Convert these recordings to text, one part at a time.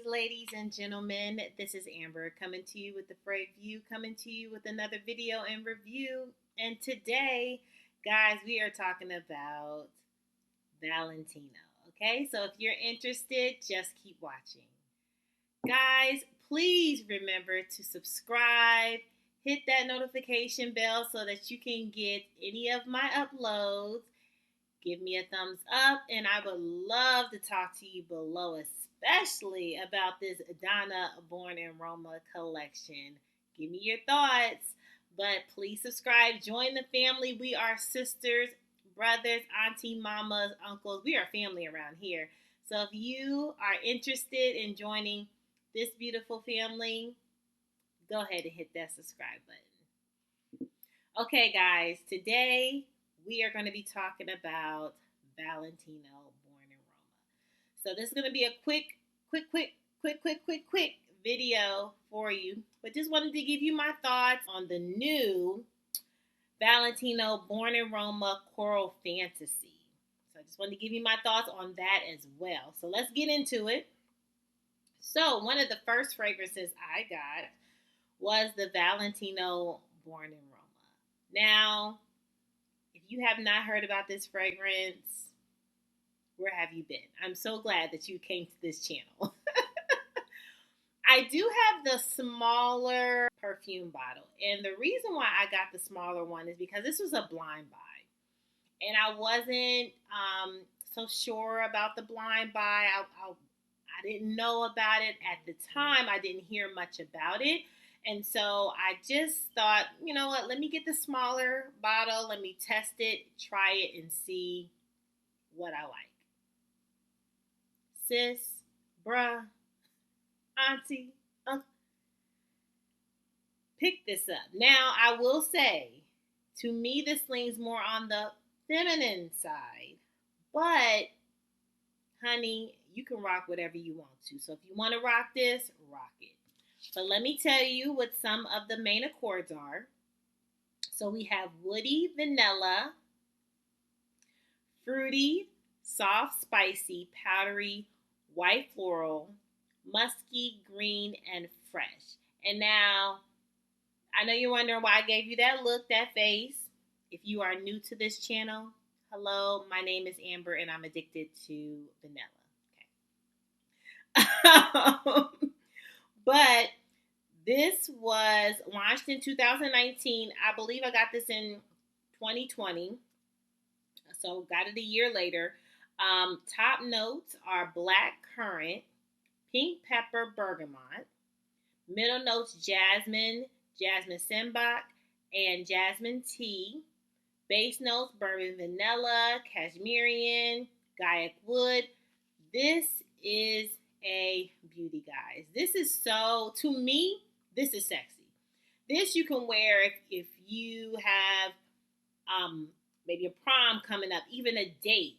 ladies and gentlemen. This is Amber coming to you with the Frag View, coming to you with another video and review. And today, guys, we are talking about Valentino. Okay, so if you're interested, just keep watching. Guys, please remember to subscribe, hit that notification bell so that you can get any of my uploads. Give me a thumbs up, and I would love to talk to you below, especially about this Donna Born in Roma collection. Give me your thoughts, but please subscribe. Join the family. We are sisters, brothers, auntie, mamas, uncles. We are family around here. So if you are interested in joining this beautiful family, go ahead and hit that subscribe button. Okay, guys, today we are going to be talking about Valentino Born in Roma. So this is going to be a quick video for you. But just wanted to give you my thoughts on the new Valentino Born in Roma Coral Fantasy. So I just wanted to give you my thoughts on that as well. So let's get into it. So one of the first fragrances I got was the Valentino Born in Roma. Now, if you have not heard about this fragrance, where have you been? I'm so glad that you came to this channel. I do have the smaller perfume bottle. And the reason why I got the smaller one is because this was a blind buy. And I wasn't so sure about the blind buy. I didn't know about it at the time. I didn't hear much about it. And so I just thought, you know what, let me get the smaller bottle. Let me test it, try it, and see what I like. Sis, bruh, auntie, pick this up. Now, I will say, to me, this leans more on the feminine side. But, honey, you can rock whatever you want to. So if you want to rock this, rock it. But let me tell you what some of the main accords are. So we have woody, vanilla, fruity, soft, spicy, powdery, white floral, musky, green, and fresh. And now, I know you're wondering why I gave you that look, that face. If you are new to this channel, hello, my name is Amber and I'm addicted to vanilla. Okay. But this was launched in 2019. I believe I got this in 2020. So got it a year later. Top notes are black currant, pink pepper, bergamot. Middle notes jasmine, jasmine sambac, and jasmine tea. Base notes bourbon vanilla, cashmerian, gaiac wood. This is a beauty, guys. This is so, to me, this is sexy. This you can wear if you have maybe a prom coming up, even a date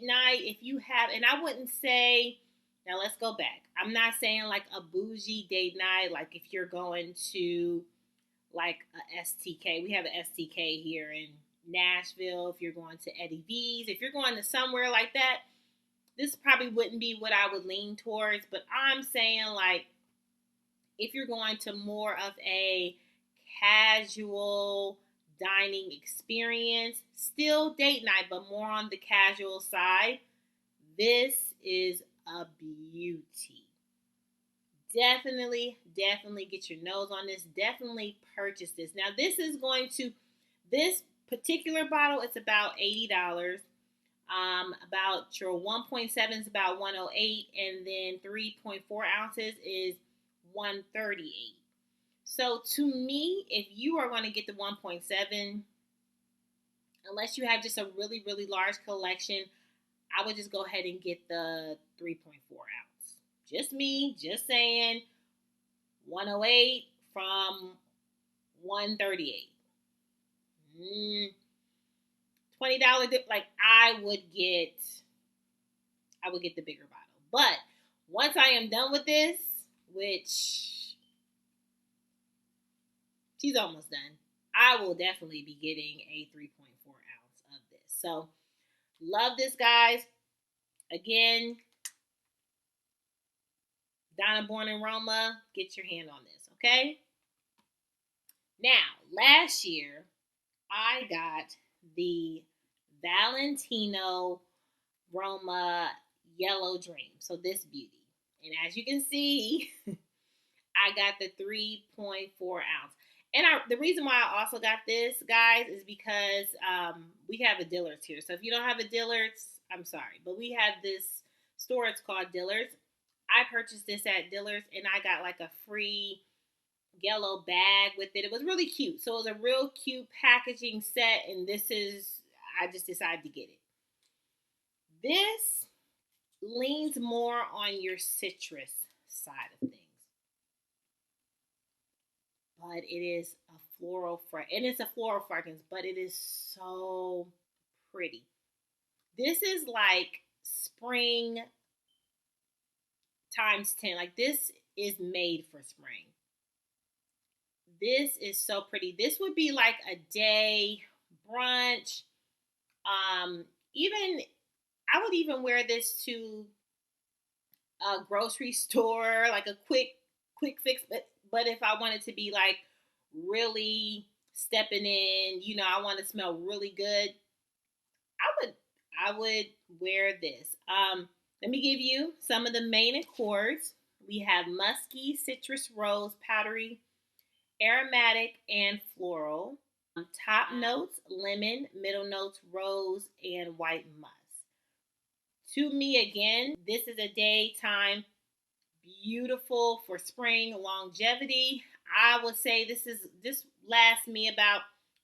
night. If you have, and I wouldn't say, now let's go back. I'm not saying like a bougie date night, like if you're going to like a STK. We have an STK here in Nashville. If you're going to Eddie V's, if you're going to somewhere like that, this probably wouldn't be what I would lean towards. But I'm saying like if you're going to more of a casual dining experience, still date night, but more on the casual side, this is a beauty. Definitely get your nose on this. Definitely purchase this. Now, this particular bottle, it's about $80. About your 1.7 is about 108, and then 3.4 ounces is 138. So to me, if you are going to get the 1.7, unless you have just a really, really large collection, I would just go ahead and get the 3.4 ounce. Just me, just saying, 108 from 138. $20 dip, like I would get the bigger bottle. But once I am done with this, which she's almost done, I will definitely be getting a 3.4 ounce of this. So love this, guys. Again, Donna Born in Roma, get your hand on this, okay? Now, last year, I got the Valentino Roma Yellow Dream. So this beauty. And as you can see, I got the 3.4 ounce. And the reason why I also got this, guys, is because we have a Dillard's here. So if you don't have a Dillard's, I'm sorry. But we have this store. It's called Dillard's. I purchased this at Dillard's, and I got like a free yellow bag with it. It was really cute. So it was a real cute packaging set. And I just decided to get it. This leans more on your citrus side of things. But it is a and it's a floral fragrance, but it is so pretty. This is like spring times 10. Like this is made for spring. This is so pretty. This would be like a day brunch. Even I would even wear this to a grocery store, like a quick fix. But if I wanted to be like really stepping in, I want to smell really good, I would wear this. Let me give you some of the main accords. We have musky, citrus, rose, powdery, aromatic, and floral. Top notes, lemon. Middle notes, rose and white musk. To me, again, this is a daytime beautiful for spring longevity. I would say this lasts me about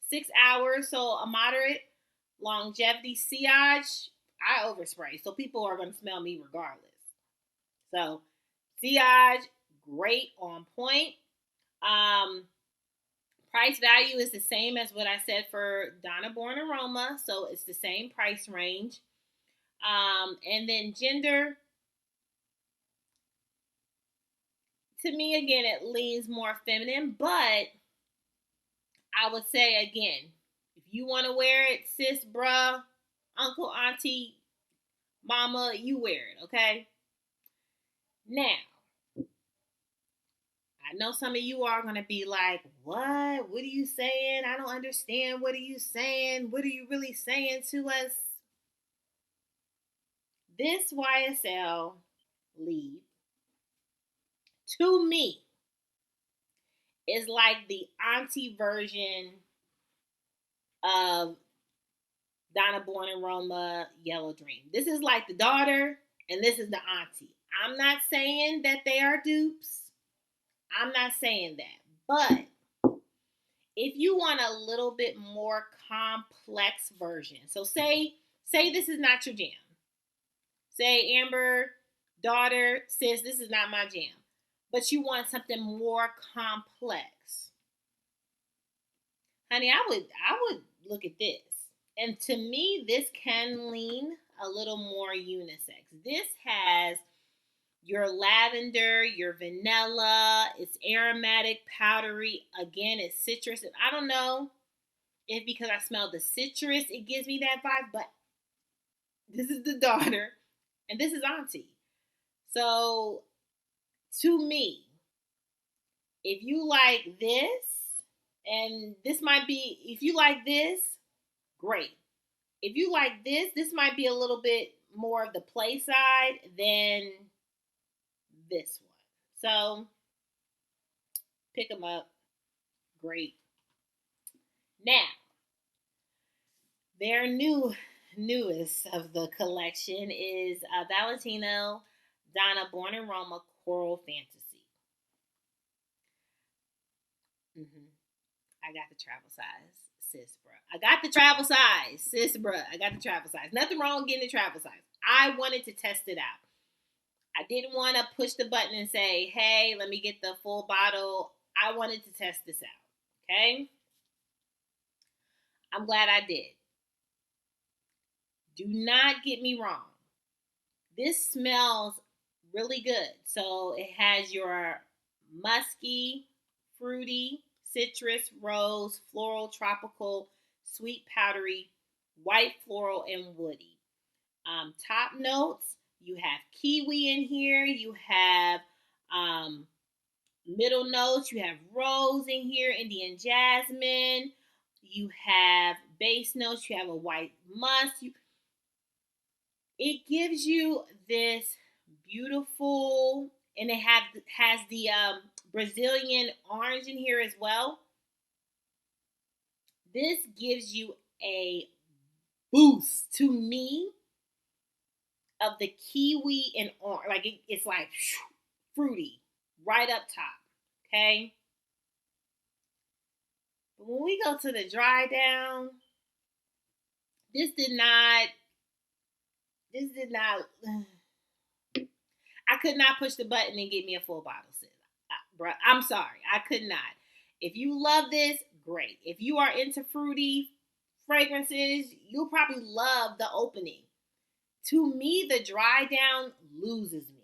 6 hours, so a moderate longevity. Sillage, I overspray, so people are going to smell me regardless. So sillage, great, on point. Um, Price value is the same as what I said for Donna Born Aroma, so it's the same price range. And then gender, to me, again, it leans more feminine, but I would say, again, if you want to wear it, sis, bruh, uncle, auntie, mama, you wear it, okay? Now, I know some of you are going to be like, what? What are you saying? I don't understand. What are you saying? What are you really saying to us? This YSL Libre, to me, is like the auntie version of Donna Born in Roma Yellow Dream. This is like the daughter, and this is the auntie. I'm not saying that they are dupes. I'm not saying that. But if you want a little bit more complex version, so say this is not your jam. Say Amber, daughter, sis, this is not my jam. But you want something more complex. Honey, I would look at this. And to me, this can lean a little more unisex. This has your lavender, your vanilla, it's aromatic, powdery. Again, it's citrus. And I don't know if because I smell the citrus, it gives me that vibe, but this is the daughter and this is auntie. So to me, if you like this, and this might be, if you like this, great. If you like this might be a little bit more of the play side than this one. So pick them up. Great. Now, their newest of the collection is Valentino Donna Born in Roma Coral Fantasy. I got the travel size, sis, bro. I got the travel size, sis, bro. I got the travel size. Nothing wrong getting the travel size. I wanted to test it out. I didn't want to push the button and say, hey, let me get the full bottle. I wanted to test this out. Okay? I'm glad I did. Do not get me wrong. This smells really good. So it has your musky, fruity, citrus, rose, floral, tropical, sweet, powdery, white, floral, and woody. Top notes, you have kiwi in here. You have Middle notes, you have rose in here, Indian jasmine. You have bass notes, you have a white musk. It gives you this beautiful, and it has the Brazilian orange in here as well. This gives you a boost to me of the kiwi and orange. Like it's like fruity right up top. Okay. But when we go to the dry down, this did not. This did not. I could not push the button and get me a full bottle, sis. Bruh, I'm sorry. I could not. If you love this, great. If you are into fruity fragrances, you'll probably love the opening. To me, the dry down loses me.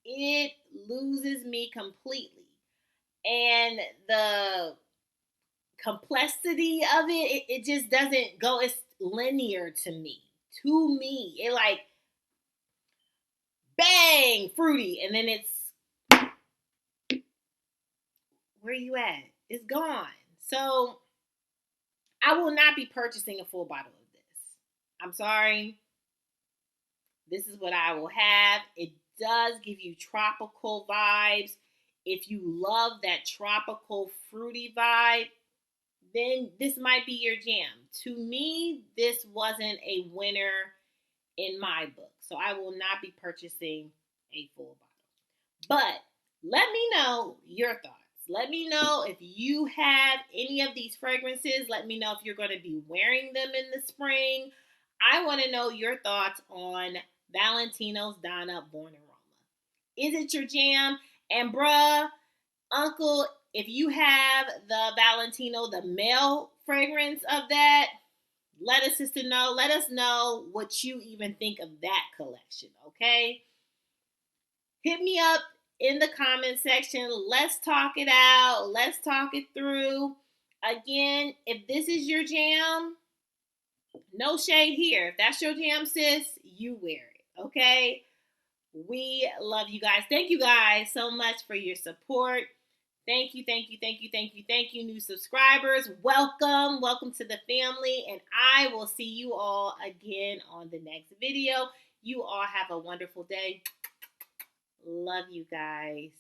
It loses me completely. And the complexity of it just doesn't go as linear to me. To me, it like bang, fruity, and then it's where you at? It's gone. So I will not be purchasing a full bottle of this. I'm sorry. This is what I will have. It does give you tropical vibes. If you love that tropical fruity vibe, then this might be your jam. To me, this wasn't a winner in my book. So I will not be purchasing a full bottle. But let me know your thoughts. Let me know if you have any of these fragrances. Let me know if you're going to be wearing them in the spring. I want to know your thoughts on Valentino's Donna Born in Roma. Is it your jam? And bruh, uncle, if you have the Valentino, the male fragrance of that, let us sister know. Let us know what you even think of that collection, okay? Hit me up in the comment section. Let's talk it out. Let's talk it through. Again, if this is your jam, no shade here. If that's your jam, sis, you wear it, okay? We love you guys. Thank you guys so much for your support. Thank you, thank you, thank you, thank you, thank you, new subscribers. Welcome, welcome to the family, and I will see you all again on the next video. You all have a wonderful day. Love you guys.